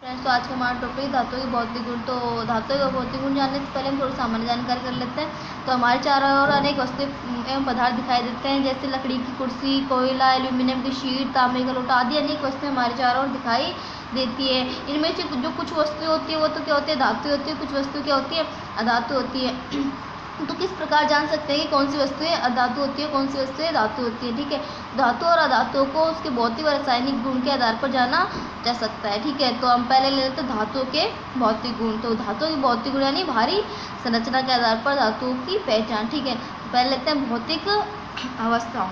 तो आज का हमारा टॉपिक धातुओं के भौतिक गुण। तो धातुओं के भौतिक गुण जानने से पहले हम थोड़ी सामान्य जानकारी कर लेते हैं। तो हमारे चारों ओर अनेक वस्तुएं एवं पदार्थ दिखाई देते हैं, जैसे लकड़ी की कुर्सी, कोयला, एल्यूमिनियम की शीट, तांबे का लोटा आदि अनेक वस्तुएं हमारे चारों ओर दिखाई देती है। इनमें से जो कुछ वस्तुएं होती है वो तो क्या होती है, धातु होती है, कुछ वस्तु क्या होती है, अधातु होती है। तो किस प्रकार जान सकते हैं कि कौन सी वस्तुएं अधातु होती है, कौन सी वस्तुएं धातु होती है। ठीक है, धातु और अधातुओं को उसके भौतिक और रासायनिक गुण के आधार पर जाना जा सकता है। ठीक है, तो हम पहले ले लेते हैं धातुओं के भौतिक गुण। तो धातुओं के भौतिक गुण यानी भारी संरचना के आधार पर धातुओं की पहचान। ठीक है, तो पहले लेते हैं भौतिक अवस्था।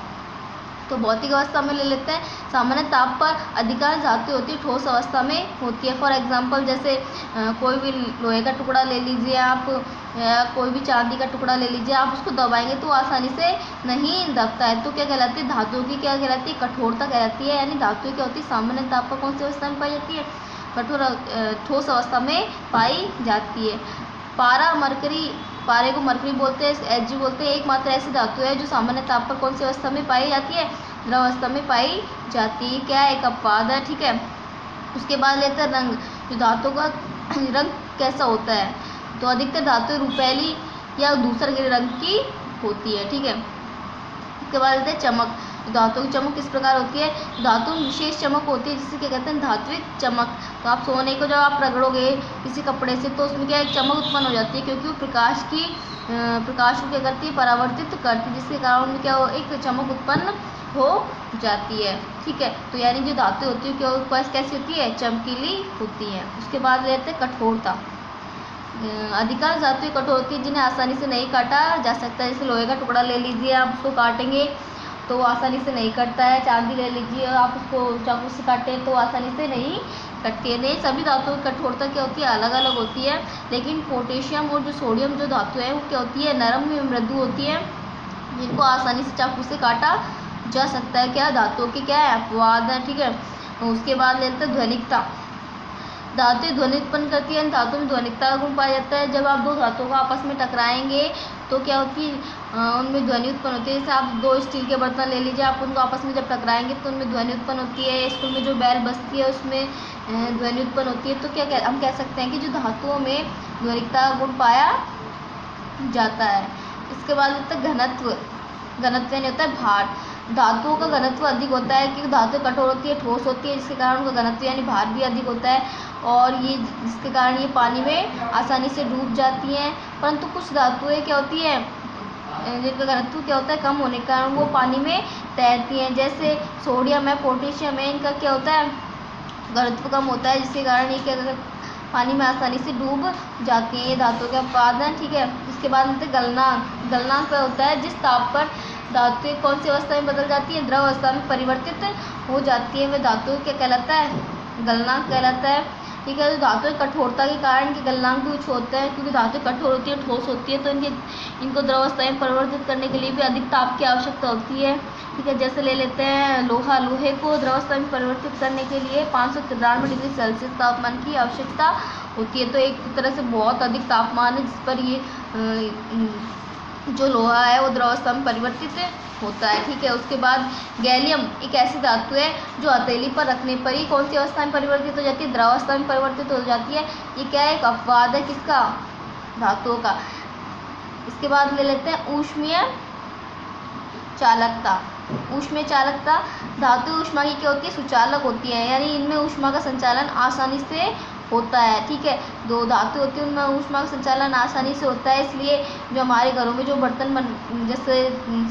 तो भौतिक अवस्था में ले लेते हैं, सामान्य ताप पर अधिकांश धातु होती है ठोस अवस्था में होती है। फॉर एग्जांपल जैसे कोई भी लोहे का टुकड़ा ले लीजिए आप, या कोई भी चांदी का टुकड़ा ले लीजिए, आप उसको दबाएंगे तो आसानी से नहीं दबता है। तो क्या कहलाती है, धातुओं की क्या कहलाती है, कठोरता कहलाती है। यानी धातु क्या होती है, सामान्य ताप पर कौन सी अवस्था में पाई जाती है, कठोर ठोस अवस्था में पाई जाती है। पारे को मरकरी बोलते हैं, Hg बोलते हैं। एकमात्र ऐसी धातु है जो सामान्य ताप पर कौन सी अवस्था में पाई जाती है, द्रव अवस्था में पाई जाती है। क्या है, एक अपवाद है। ठीक है, उसके बाद लेते हैं रंग। जो धातु का रंग कैसा होता है, तो अधिकतर धातु रुपैली या धूसर रंग की होती है। ठीक है, उसके बाद लेते हैं चमक। धातु की चमक किस प्रकार होती है, धातु में विशेष चमक होती है जिसे क्या कहते हैं, धात्विक चमक। तो आप सोने को जब आप रगड़ोगे किसी कपड़े से तो उसमें क्या एक चमक उत्पन्न हो जाती है, क्योंकि वो प्रकाश को क्या करती है, परावर्तित करती है, जिसके कारण क्या हो, एक चमक उत्पन्न हो जाती है। ठीक है, तो यानी जो धातु होती है क्या कैसी होती है, चमकीली होती है। उसके बाद लेते हैं कठोरता। अधिकांश धातुएं कठोर होती है जिन्हें आसानी से नहीं काटा जा सकता है। जैसे लोहे का टुकड़ा ले लीजिए, आप उसको काटेंगे तो आसानी से नहीं कटता है। चांदी ले लीजिए, आप उसको चाकू से काटें तो आसानी से नहीं कटती है। नहीं, सभी धातुओं की कठोरता क्या होती है, अलग अलग होती है। लेकिन पोटेशियम और जो सोडियम जो धातु है वो क्या होती है, नरम में मृदु होती है, जिनको आसानी से चाकू से काटा जा सकता है। क्या धातुओं के क्या है, अपवाद है। ठीक है, उसके बाद लेते हैं ध्वनिकता। धातु ध्वनि उत्पन्न करती है, धातु में ध्वनिकता का गुण पाया जाता है। जब आप दो धातुओं को आपस में टकराएंगे तो क्या होती है, उनमें ध्वनि उत्पन्न होती है। जैसे आप दो स्टील के बर्तन ले लीजिए, आप उनको आपस में जब टकराएंगे तो उनमें ध्वनि उत्पन्न होती है। स्कूल में जो बैल बजती है उसमें ध्वनि उत्पन्न होती है। तो क्या हम कह सकते हैं कि जो धातुओं में ध्वनिकता का गुण पाया जाता है। इसके बाद होता है घनत्व। घनत्व यानी होता है भार। धातुओं का घनत्व अधिक होता है क्योंकि धातु कठोर होती है, ठोस होती है, जिसके कारण उनका घनत्व यानी भार भी अधिक होता है, और ये जिसके कारण ये पानी में आसानी से डूब जाती हैं। परंतु कुछ धातुएं क्या होती हैं जिनका घनत्व क्या होता है, कम होने के कारण वो पानी में तैरती हैं। जैसे सोडियम है, पोटेशियम है, इनका क्या होता है, घनत्व कम होता है, जिसके कारण ये क्या पानी में आसानी से डूब जाती हैं। ये धातुओं के अपवाद हैं। ठीक है, इसके बाद होते गलनांक। गलनांक क्या होता है, जिस ताप पर धातु कौन सी अवस्था में बदल जाती है, द्रव अवस्था में परिवर्तित हो जाती है, वह धातु क्या कहलाता है, गलनांक कहलाता है। ठीक है, तो धातु कठोरता के कारण के गलनांक भी उच्च होते हैं, क्योंकि धातु कठोर होती है, ठोस होती है, तो इनको द्रव अवस्था में परिवर्तित करने के लिए भी अधिक ताप की आवश्यकता होती है। ठीक है, जैसे ले लेते हैं लोहा। लोहे को द्रव अवस्था में परिवर्तित करने के लिए 593 डिग्री सेल्सियस तापमान की आवश्यकता होती है। तो एक तरह से बहुत अधिक तापमान है जिस पर ये जो लोहा है वो द्रव अवस्था में परिवर्तित होता है। ठीक है, उसके बाद गैलियम एक ऐसी धातु है जो हथेली पर रखने पर ही कौन सी अवस्था में परिवर्तित हो जाती है, द्रव अवस्था में परिवर्तित हो जाती है। ये क्या है, एक अपवाद है, किसका, धातुओं का। इसके बाद ले लेते हैं ऊष्मीय चालकता। ऊष्मीय चालकता धातु ऊष्मा की क्या होती है, सुचालक होती है, यानी इनमें ऊष्मा का संचालन आसानी से होता है। ठीक है, दो धातु होती है उनमें ऊष्मा का संचालन आसानी से होता है। इसलिए जो हमारे घरों में जो बर्तन जैसे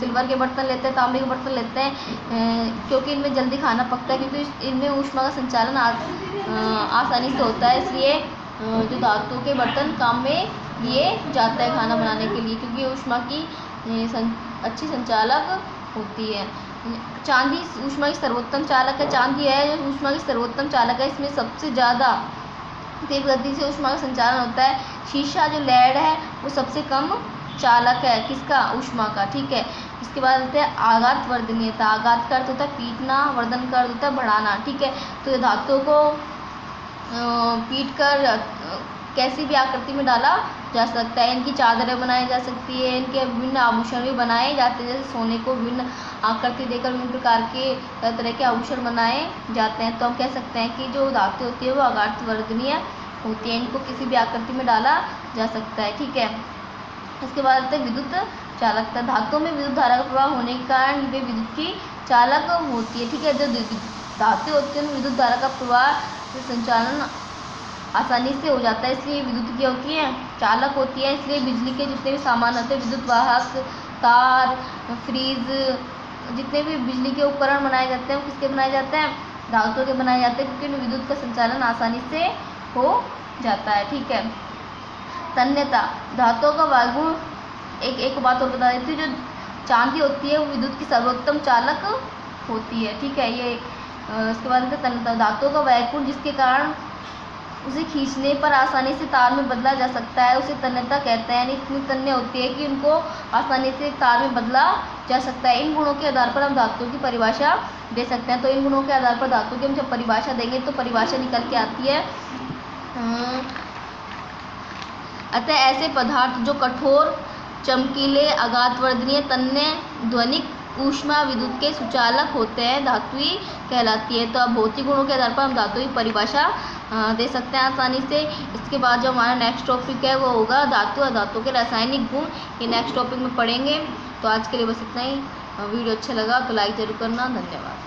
सिल्वर के बर्तन लेते हैं, तांबे के बर्तन लेते हैं, क्योंकि इनमें जल्दी खाना पकता है, क्योंकि इनमें ऊष्मा का संचालन आसानी से होता है। इसलिए जो धातु के बर्तन काम में लिए जाता है खाना बनाने के लिए, क्योंकि ऊष्मा की अच्छी संचालक होती है। चांदी ऊष्मा की सर्वोत्तम चालक है। चांदी है जो ऊष्मा की सर्वोत्तम चालक है, इसमें सबसे ज़्यादा तेज गति से ऊष्मा का संचालन होता है। शीशा जो लेड है वो सबसे कम चालक है, किसका, ऊष्मा का। ठीक है, इसके बाद होते हैं आघात वर्धनीयता। आघात का अर्थ होता है पीटना, वर्धन का अर्थ होता है बढ़ाना। ठीक है, तो ये धातुओं को पीट कर कैसी भी आकृति में डाला जा सकता है। इनकी चादरें बनाई जा सकती है, इनके विभिन्न आभूषण भी बनाए जाते हैं, जैसे सोने को विभिन्न आकृति देकर विभिन्न प्रकार के तरह तरह के आभूषण बनाए जाते हैं। तो हम कह सकते हैं कि जो धातु होती है वो अगाध वर्णनीय होती है, इनको किसी भी आकृति में डाला जा सकता है। ठीक है, इसके बाद आते हैं विद्युत चालकता। धातुओं में विद्युत धारा का प्रवाह होने के कारण वे विद्युत की चालक होती है। ठीक है, जो धातु होती है उनमें विद्युत धारा का प्रवाह संचालन आसानी से हो जाता है, इसलिए विद्युत क्या होती है, चालक होती है। इसलिए बिजली के जितने भी सामान होते हैं, विद्युत वाहक, तार, फ्रीज, जितने भी बिजली के उपकरण बनाए जाते हैं वो किसके बनाए जाते हैं, धातुओं के बनाए जाते हैं, क्योंकि विद्युत का संचालन आसानी से हो जाता है। ठीक है, तन्यता। धातुओं का वायुगुण, एक बात और बता देती हूँ, जो चांदी होती है वो विद्युत की सर्वोत्तम चालक होती है। ठीक है, ये इसके बाद तन्यता। धातुओं का वायुगुण जिसके कारण उसे खींचने पर आसानी से तार में बदला जा सकता है, उसे तन्यता कहते हैं। यानी इतनी तन्य होती है कि उनको आसानी से तार में बदला जा सकता है। इन गुणों के आधार पर हम धातुओं की परिभाषा दे सकते हैं। तो इन गुणों के आधार पर धातु की हम जब परिभाषा देंगे तो परिभाषा निकल के आती है, अतः ऐसे पदार्थ जो कठोर, चमकीले, अगाध वर्णनीय, तन्य, ध्वनिक, ऊष्मा, विद्युत के सुचालक होते हैं, धातुई कहलाती है। तो अब भौतिक गुणों के आधार पर हम धातु की परिभाषा दे सकते हैं आसानी से। इसके बाद जो हमारा नेक्स्ट टॉपिक है वो होगा धातु और धातु के रासायनिक गुण। ये नेक्स्ट टॉपिक में पढ़ेंगे। तो आज के लिए बस इतना ही। वीडियो अच्छा लगा तो लाइक ज़रूर करना। धन्यवाद।